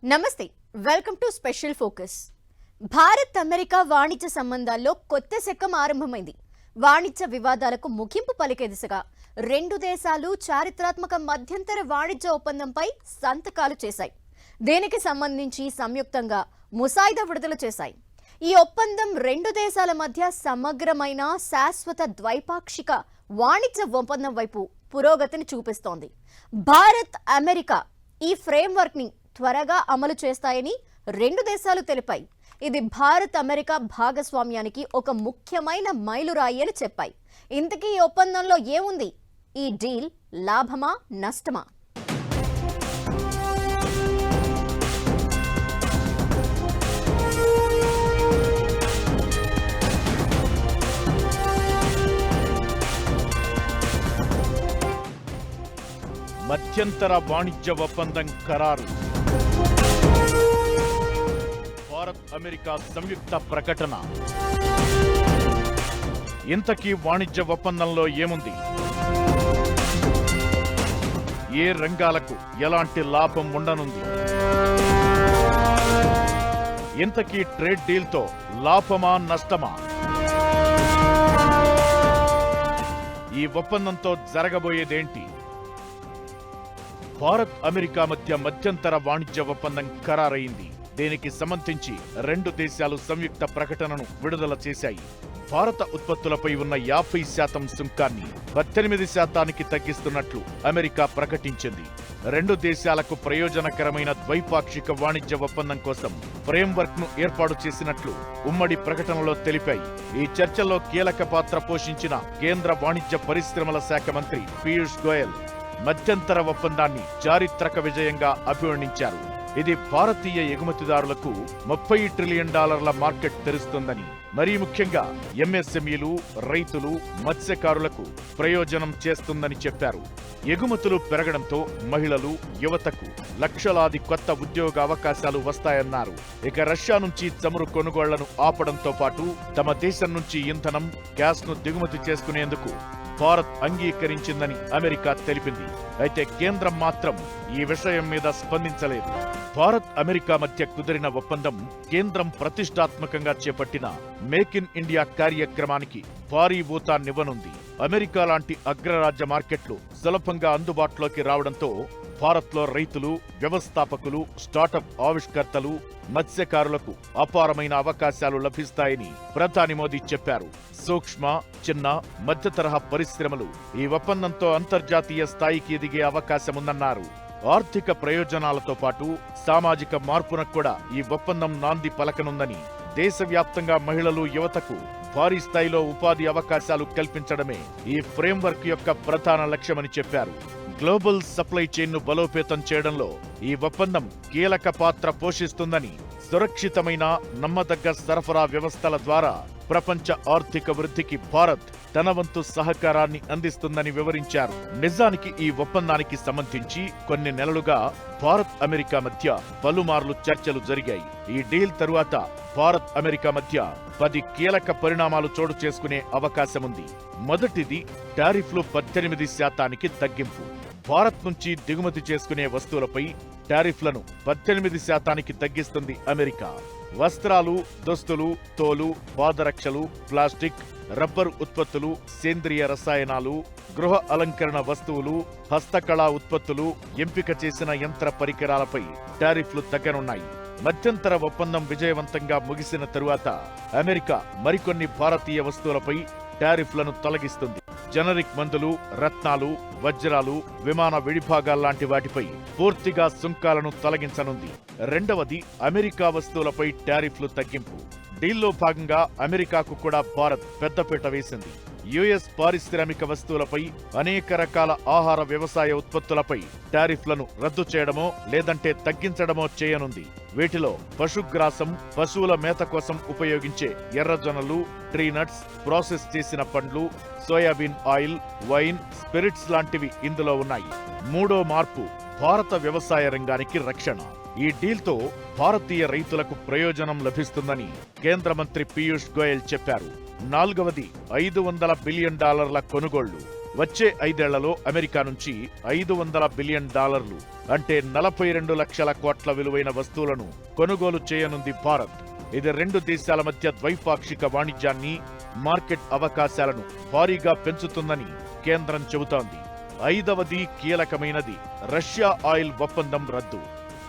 నమస్తే welcome to special focus. Bharat America వాణిజ్య సంబంధాల్లో కొత్త శకం ఆరంభమైంది. వాణిజ్య వివాదాలకు ముగింపు పలికే దిశగా రెండు దేశాలు చారిత్రాత్మక మధ్యంతర వాణిజ్య ఒప్పందంపై సంతకాలు చేశాయి. దీనికి సంబంధించి సంయుక్తంగా ముసాయిదా విడుదల చేశాయి. ఈ ఒప్పందం రెండు దేశాల మధ్య సమగ్రమైన శాశ్వత ద్వైపాక్షిక వాణిజ్య ఒప్పందం వైపు పురోగతిని చూపిస్తోంది. భారత్ అమెరికా ఈ ఫ్రేమ్వర్క్ ని త్వరగా అమలు చేస్తాయని రెండు దేశాలు తెలిపాయి. ఇది భారత్ అమెరికా భాగస్వామ్యానికి ఒక ముఖ్యమైన మైలురాయి అని చెప్పాయి. ఇంతకీ ఈ ఒప్పందంలో ఏముంది? ఈ డీల్ లాభమా నష్టమా? మధ్యంతర వాణిజ్య ఒప్పందం ఖరారు. భారత్ అమెరికా సంయుక్త ప్రకటన. ఇంతకీ వాణిజ్య ఒప్పందంలో ఏముంది? ఏ రంగాలకు ఎలాంటి లాభం ఉండనుంది? ఇంతకీ ట్రేడ్ డీల్తో లాభమా నష్టమా? ఈ ఒప్పందంతో జరగబోయేదేంటి? భారత్ అమెరికా మధ్య మధ్యంతర వాణిజ్య ఒప్పందం ఖరారైంది. దీనికి సంబంధించి రెండు దేశాలు సంయుక్త ప్రకటనను విడుదల చేశాయి. భారత ఉత్పత్తులపై ఉన్న 50% సుంకాన్ని 18% తగ్గిస్తున్నట్లు అమెరికా ప్రకటించింది. రెండు దేశాలకు ప్రయోజనకరమైన ద్వైపాక్షిక వాణిజ్య ఒప్పందం కోసం ఫ్రేమ్వర్క్ ను ఏర్పాటు చేసినట్లు ఉమ్మడి ప్రకటనలో తెలిపాయి. ఈ చర్చల్లో కీలక పాత్ర పోషించిన కేంద్ర వాణిజ్య పరిశ్రమల శాఖ మంత్రి పీయూష్ గోయల్ మధ్యంతర ఒప్పందాన్ని చారిత్రక విజయంగా అభివర్ణించారు. ఇది భారతీయ ఎగుమతిదారులకు $30 ట్రిలియన్ మార్కెట్ తెరుస్తుందని, మరీ ముఖ్యంగా ఎంఎస్ఎంఈలు, రైతులు, మత్స్యకారులకు ప్రయోజనం చేస్తుందని చెప్పారు. ఎగుమతులు పెరగడంతో మహిళలు, యువతకు లక్షలాది కొత్త ఉద్యోగ అవకాశాలు వస్తాయన్నారు. ఇక రష్యా నుంచి చమురు కొనుగోళ్లను ఆపడంతో పాటు తమ దేశం నుంచి ఇంధనం, గ్యాస్ ను దిగుమతి చేసుకునేందుకు భారత్ అంగీకరించిందని అమెరికా తెలిపింది. అయితే కేంద్రం మాత్రం ఈ విషయం మీద స్పందించలేదు. భారత్ అమెరికా మధ్య కుదిరిన ఒప్పందం కేంద్రం ప్రతిష్టాత్మకంగా చేపట్టిన మేక్ ఇన్ ఇండియా కార్యక్రమానికి భారీ ఊతాన్నివ్వనుంది. అమెరికా లాంటి అగ్రరాజ్య మార్కెట్లు సులభంగా అందుబాటులోకి రావడంతో భారత్లో రైతులు, వ్యవస్థాపకులు, స్టార్టప్ ఆవిష్కర్తలు, మత్స్యకారులకు అపారమైన అవకాశాలు లభిస్తాయని ప్రధాని మోదీ చెప్పారు. సూక్ష్మ, చిన్న, మధ్య తరహా పరిశ్రమలు ఈ ఒప్పందంతో అంతర్జాతీయ స్థాయికి ఎదిగే అవకాశముందన్నారు. ఆర్థిక ప్రయోజనాలతో పాటు సామాజిక మార్పునకు కూడా ఈ ఒప్పందం నాంది పలకనుందని, దేశవ్యాప్తంగా మహిళలు, యువతకు భారీ స్థాయిలో ఉపాధి అవకాశాలు కల్పించడమే ఈ ఫ్రేమ్వర్క్ యొక్క ప్రధాన లక్ష్యమని చెప్పారు. గ్లోబల్ సప్లై చైన్ను బలోపేతం చేయడంలో ఈ ఒప్పందం కీలక పాత్ర పోషిస్తుందని, సురక్షితమైన, నమ్మదగ్గ సరఫరా వ్యవస్థల ద్వారా ప్రపంచ ఆర్థిక వృద్ధికి భారత్ తన వంతు సహకారాన్ని అందిస్తుందని వివరించారు. నిజానికి ఈ ఒప్పందానికి సంబంధించి కొన్ని నెలలుగా భారత్ అమెరికా మధ్య పలుమార్లు చర్చలు జరిగాయి. ఈ డీల్ తరువాత భారత్ అమెరికా మధ్య 10 కీలక పరిణామాలు చోటు చేసుకునే అవకాశముంది. మొదటిది టారిఫ్లు 18% తగ్గింపు. భారత్ నుంచి దిగుమతి చేసుకునే వస్తువులపై టారిఫ్లను 18% తగ్గిస్తుంది అమెరికా. వస్త్రాలు, దుస్తులు, తోలు, పాదరక్షలు, ప్లాస్టిక్, రబ్బరు ఉత్పత్తులు, సేంద్రియ రసాయనాలు, గృహ అలంకరణ వస్తువులు, హస్తకళా ఉత్పత్తులు, ఎంపిక చేసిన యంత్ర పరికరాలపై టారిఫ్లు తగ్గనున్నాయి. మధ్యంతర ఒప్పందం విజయవంతంగా ముగిసిన తరువాత అమెరికా మరికొన్ని భారతీయ వస్తువులపై టారిఫ్లను తొలగిస్తుంది. జనరిక్ మందులు, రత్నాలు, వజ్రాలు, విమాన విడిభాగాల్లాంటి వాటిపై పూర్తిగా సుంకాలను తొలగించనుంది. రెండవది అమెరికా వస్తువులపై టారిఫ్లు తగ్గింపు. డీల్లో భాగంగా అమెరికాకు కూడా భారత్ పెద్దపీట వేసింది. యుఎస్ పారిశ్రామిక వస్తువులపై, అనేక రకాల ఆహార వ్యవసాయ ఉత్పత్తులపై టారిఫ్లను రద్దు చేయడమో లేదంటే తగ్గించడమో చేయనుంది. వీటిలో పశుగ్రాసం, పశువుల మేత కోసం ఉపయోగించే ఎర్రజొన్నలు, ట్రీనట్స్, ప్రాసెస్ చేసిన పండ్లు, సోయాబీన్ ఆయిల్, వైన్, స్పిరిట్స్ లాంటివి ఇందులో ఉన్నాయి. మూడో మార్పు భారత వ్యవసాయ రంగానికి రక్షణ. ఈ డీల్తో భారతీయ రైతులకు ప్రయోజనం లభిస్తుందని కేంద్ర మంత్రి పీయూష్ గోయల్ చెప్పారు. నాలుగవది $500 బిలియన్ కొనుగోళ్లు. వచ్చే 5 ఏళ్లలో అమెరికా నుంచి $500 బిలియన్ అంటే 42 లక్షల కోట్ల విలువైన వస్తువులను కొనుగోలు చేయనుంది భారత్. ఇది రెండు దేశాల మధ్య ద్వైపాక్షిక వాణిజ్యాన్ని, మార్కెట్ అవకాశాలను భారీగా పెంచుతుందని కేంద్రం చెబుతోంది. 5వది కీలకమైనది రష్యా ఆయిల్ ఒప్పందం రద్దు.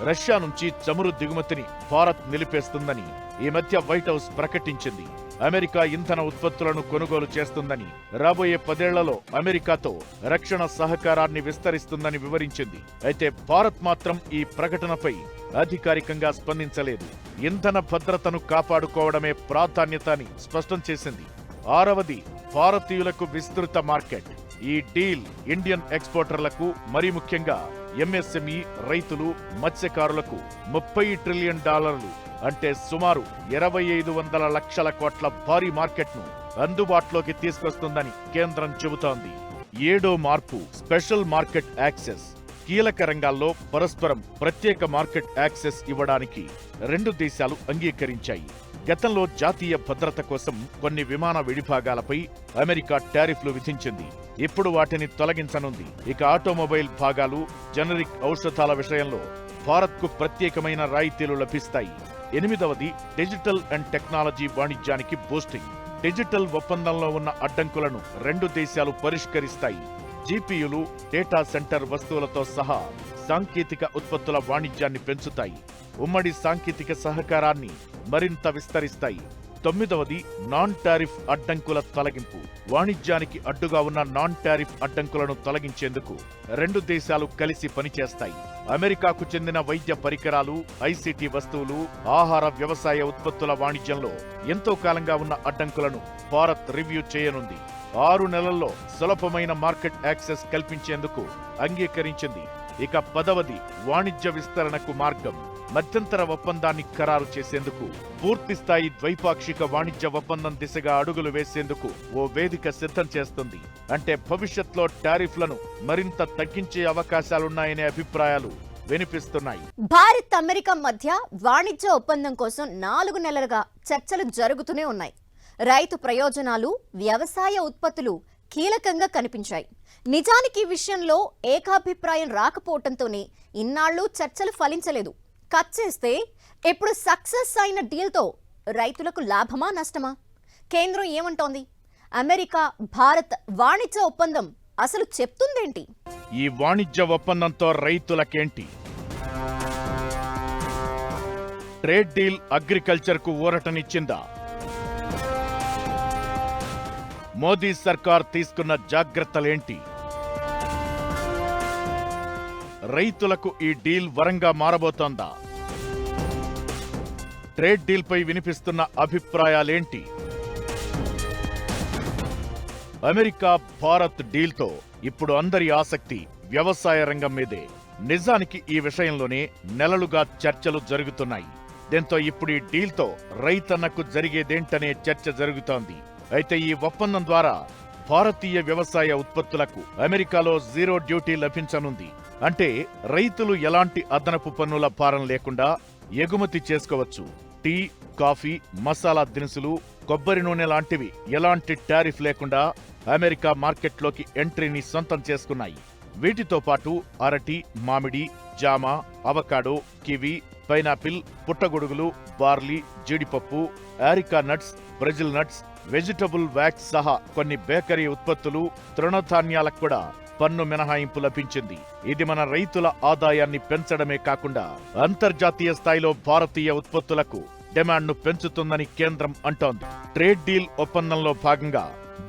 రష్యా నుంచి చమురు దిగుమతిని భారత్ నిలిపేస్తుందని ఈ మధ్య వైట్ హౌస్ ప్రకటించింది. అమెరికా ఇంధన ఉత్పత్తులను కొనుగోలు చేస్తుందని, రాబోయే 10 ఏళ్లలో అమెరికాతో రక్షణ సహకారాన్ని విస్తరిస్తుందని వివరించింది. అయితే భారత్ మాత్రం ఈ ప్రకటనపై అధికారికంగా స్పందించలేదు. ఇంధన భద్రతను కాపాడుకోవడమే ప్రాధాన్యత అని స్పష్టం చేసింది. 6వది భారతీయులకు విస్తృత మార్కెట్. ఈ డీల్ ఇండియన్ ఎక్స్పోర్టర్లకు, మరీ ముఖ్యంగా ఎంఎస్ఎంఈ, రైతులు, మత్స్యకారులకు $30 ట్రిలియన్ అంటే సుమారు 2500 లక్షల కోట్ల భారీ మార్కెట్ను అందుబాటులోకి తీసుకొస్తుందని కేంద్రం చెబుతోంది. 7వ మార్పు స్పెషల్ మార్కెట్ యాక్సెస్. కీలక రంగాల్లో పరస్పరం ప్రత్యేక మార్కెట్ యాక్సెస్ ఇవ్వడానికి రెండు దేశాలు అంగీకరించాయి. గతంలో జాతీయ భద్రత కోసం కొన్ని విమాన విడిభాగాలపై అమెరికా టారిఫ్లు విధించింది. ఇప్పుడు వాటిని తొలగించనుంది. ఇక ఆటోమొబైల్ భాగాలు, జనరిక్ ఔషధాల విషయంలో భారత్కు ప్రత్యేకమైన రాయితీలు లభిస్తాయి. 8వది డిజిటల్ అండ్ టెక్నాలజీ వాణిజ్యానికి బూస్టింగ్. డిజిటల్ ఒప్పందంలో ఉన్న అడ్డంకులను రెండు దేశాలు పరిష్కరిస్తాయి. జీపీయూలు, డేటా సెంటర్ వస్తువులతో సహా సాంకేతిక ఉత్పత్తుల వాణిజ్యాన్ని పెంచుతాయి. ఉమ్మడి సాంకేతిక సహకారాన్ని మరింత విస్తరిస్తాయి. 9వది నాన్ టారిఫ్ అడ్డంకుల తొలగింపు. వాణిజ్యానికి అడ్డుగా ఉన్న నాన్ టారిఫ్ అడ్డంకులను తొలగించేందుకు రెండు దేశాలు కలిసి పనిచేస్తాయి. అమెరికాకు చెందిన వైద్య పరికరాలు, ఐసీటీ వస్తువులు, ఆహార, వ్యవసాయ ఉత్పత్తుల వాణిజ్యంలో ఎంతో కాలంగా ఉన్న అడ్డంకులను భారత్ రివ్యూ చేయనుంది. 6 నెలల్లో సులభమైన మార్కెట్ యాక్సెస్ కల్పించేందుకు అంగీకరించింది. ఇక 10వది వాణిజ్య విస్తరణకు మార్గం. మధ్యంతర ఒప్పందాన్ని ఖరారు చేసేందుకు, పూర్తిస్థాయి ద్వైపాక్షిక వాణిజ్య ఒప్పందం దిశగా అడుగులు వేసేందుకు ఓ వేదిక సిద్ధం చేస్తుంది. అంటే భవిష్యత్లో టారిఫ్లను మరింత తగ్గించే అవకాశాలున్నాయనే అభిప్రాయాలు వినిపిస్తున్నాయి. భారత్ అమెరికా మధ్య వాణిజ్య ఒప్పందం కోసం 4 నెలలుగా చర్చలు జరుగుతూనే ఉన్నాయి. రైతు ప్రయోజనాలు, వ్యవసాయ ఉత్పత్తులు కీలకంగా కనిపించాయి. నిజానికి ఈ విషయంలో ఏకాభిప్రాయం రాకపోవడంతోనే ఇన్నాళ్లు చర్చలు ఫలించలేదు. కట్ చేస్తే ఇప్పుడు సక్సెస్ అయిన డీల్తో రైతులకు లాభమా, నష్టమా? కేంద్రం ఏమంటోంది? అమెరికా భారత్ వాణిజ్య ఒప్పందం అసలు చెప్తుందేంటి? ఈ వాణిజ్య ఒప్పందంతో రైతులకేంటి? ట్రేడ్ డీల్ అగ్రికల్చర్కు ఊరటనిచ్చిందా? మోదీ సర్కార్ తీసుకున్న జాగ్రత్తలేంటి? రైతులకు ఈ డీల్ వరంగా మారబోతోందా? ట్రేడ్ డీల్పై వినిపిస్తున్న అభిప్రాయాలేంటి? అమెరికా భారత్ డీల్తో ఇప్పుడు అందరి ఆసక్తి వ్యవసాయ రంగం మీదే. నిజానికి ఈ విషయంలోనే నెలలుగా చర్చలు జరుగుతున్నాయి. దీంతో ఇప్పుడు ఈ డీల్తో రైతన్నకు జరిగేదేంటనే చర్చ జరుగుతోంది. అయితే ఈ ఒప్పందం ద్వారా భారతీయ వ్యవసాయ ఉత్పత్తులకు అమెరికాలో 0 డ్యూటీ లభించనుంది. అంటే రైతులు ఎలాంటి అదనపు పన్నుల భారం లేకుండా ఎగుమతి చేసుకోవచ్చు. టీ, కాఫీ, మసాలా దినుసులు, కొబ్బరి నూనె లాంటివి ఎలాంటి టారిఫ్ లేకుండా అమెరికా మార్కెట్లోకి ఎంట్రీని సొంతం చేసుకున్నాయి. వీటితో పాటు అరటి, మామిడి, జామ, అవకాడో, కివి, పైనాపిల్, పుట్టగొడుగులు, బార్లీ, జీడిపప్పు, areca nuts, Brazil nuts, vegetable wax సహా కొన్ని బేకరీ ఉత్పత్తులు, తృణధాన్యాలకు కూడా పన్ను మినహాయింపు లభించింది. ఇది మన రైతుల ఆదాయాన్ని పెంచడమే కాకుండా అంతర్జాతీయ స్థాయిలో భారతీయ ఉత్పత్తులకు డిమాండ్ను పెంచుతుందని కేంద్రం అంటోంది. ట్రేడ్ డీల్ ఒప్పందంలో భాగంగా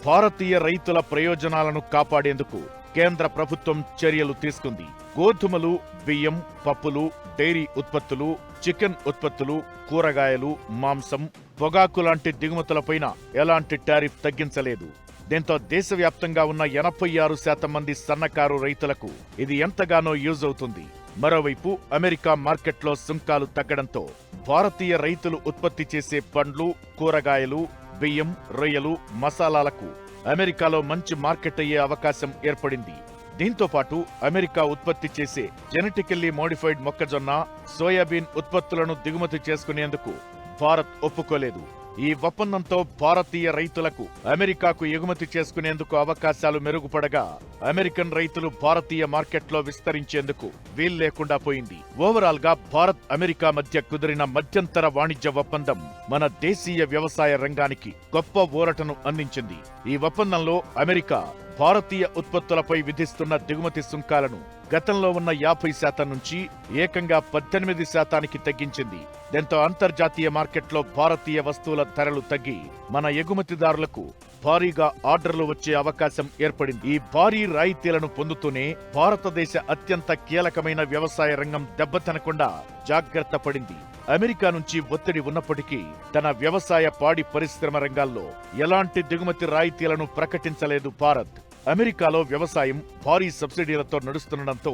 భారతీయ రైతుల ప్రయోజనాలను కాపాడేందుకు కేంద్ర ప్రభుత్వం చర్యలు తీసుకుంది. గోధుమలు, బియ్యం, పప్పులు, డైరీ ఉత్పత్తులు, చికెన్ ఉత్పత్తులు, కూరగాయలు, మాంసం, పొగాకు లాంటి దిగుమతులపైన ఎలాంటి టారిఫ్ తగ్గించలేదు. దీంతో దేశవ్యాప్తంగా ఉన్న 86% మంది సన్నకారు రైతులకు ఇది ఎంతగానో యూజ్ అవుతుంది. మరోవైపు అమెరికా మార్కెట్లో సుంకాలు తగ్గడంతో భారతీయ రైతులు ఉత్పత్తి చేసే పండ్లు, కూరగాయలు, బియ్యం, రొయ్యలు, మసాలాలకు అమెరికాలో మంచి మార్కెట్ అయ్యే అవకాశం ఏర్పడింది. దీంతో పాటు అమెరికా ఉత్పత్తి చేసే జెనెటికల్లీ మోడిఫైడ్ మొక్కజొన్న, సోయాబీన్ ఉత్పత్తులను దిగుమతి చేసుకునేందుకు భారత్ ఒప్పుకోలేదు. ఈ ఒప్పందంతో భారతీయ రైతులకు అమెరికాకు ఎగుమతి చేసుకునేందుకు అవకాశాలు మెరుగుపడగా అమెరికన్ రైతులు భారతీయ మార్కెట్లో విస్తరించేందుకు వీల్లేకుండా పోయింది. ఓవరాల్ గా భారత్ అమెరికా మధ్య కుదిరిన మధ్యంతర వాణిజ్య ఒప్పందం మన దేశీయ వ్యవసాయ రంగానికి గొప్ప ఊరటను అందించింది. ఈ ఒప్పందంలో అమెరికా భారతీయ ఉత్పత్తులపై విధిస్తున్న దిగుమతి సుంకాలను గతంలో ఉన్న 50% నుంచి ఏకంగా 18% తగ్గించింది. దీంతో అంతర్జాతీయ మార్కెట్లో భారతీయ వస్తువుల ధరలు తగ్గి మన ఎగుమతిదారులకు భారీగా ఆర్డర్లు వచ్చే అవకాశం ఏర్పడింది. ఈ భారీ రాయితీలను పొందుతూనే భారతదేశ అత్యంత కీలకమైన వ్యవసాయ రంగం దెబ్బతినకుండా జాగ్రత్త పడింది. అమెరికా నుంచి ఒత్తిడి ఉన్నప్పటికీ తన వ్యవసాయ పాడి పరిశ్రమ రంగాల్లో ఎలాంటి దిగుమతి రాయితీలను ప్రకటించలేదు భారత్. అమెరికాలో వ్యవసాయం భారీ సబ్సిడీలతో నడుస్తుండటంతో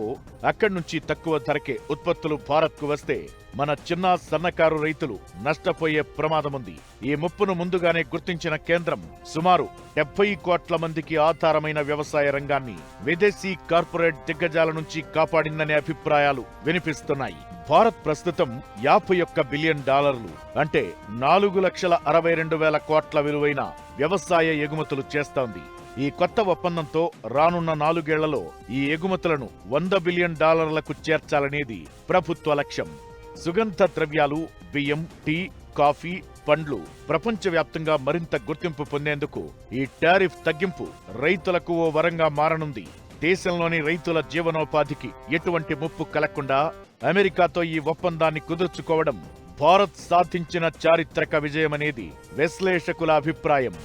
అక్కడి నుంచి తక్కువ ధరకే ఉత్పత్తులు భారత్కు వస్తే మన చిన్న సన్నకారు రైతులు నష్టపోయే ప్రమాదముంది. ఈ ముప్పును ముందుగానే గుర్తించిన కేంద్రం సుమారు 70 కోట్ల మందికి ఆధారమైన వ్యవసాయ రంగాన్ని విదేశీ కార్పొరేట్ దిగ్గజాల నుంచి కాపాడిందనే అభిప్రాయాలు వినిపిస్తున్నాయి. భారత్ ప్రస్తుతం $51 బిలియన్ అంటే 4,62,000 కోట్ల విలువైన వ్యవసాయ ఎగుమతులు చేస్తోంది. ఈ కొత్త ఒప్పందంతో రానున్న 4 ఏళ్లలో ఈ ఎగుమతులను $100 బిలియన్ చేర్చాలనేది ప్రభుత్వ లక్ష్యం. సుగంధ ద్రవ్యాలు, బియ్యం, టీ, కాఫీ, పండ్లు ప్రపంచవ్యాప్తంగా మరింత గుర్తింపు పొందేందుకు ఈ టారిఫ్ తగ్గింపు రైతులకు ఓ వరంగా మారనుంది. దేశంలోని రైతుల జీవనోపాధికి ఎటువంటి ముప్పు కలగకుండా అమెరికాతో ఈ ఒప్పందాన్ని కుదుర్చుకోవడం భారత్ సాధించిన చారిత్రక విజయమనేది విశ్లేషకుల అభిప్రాయం.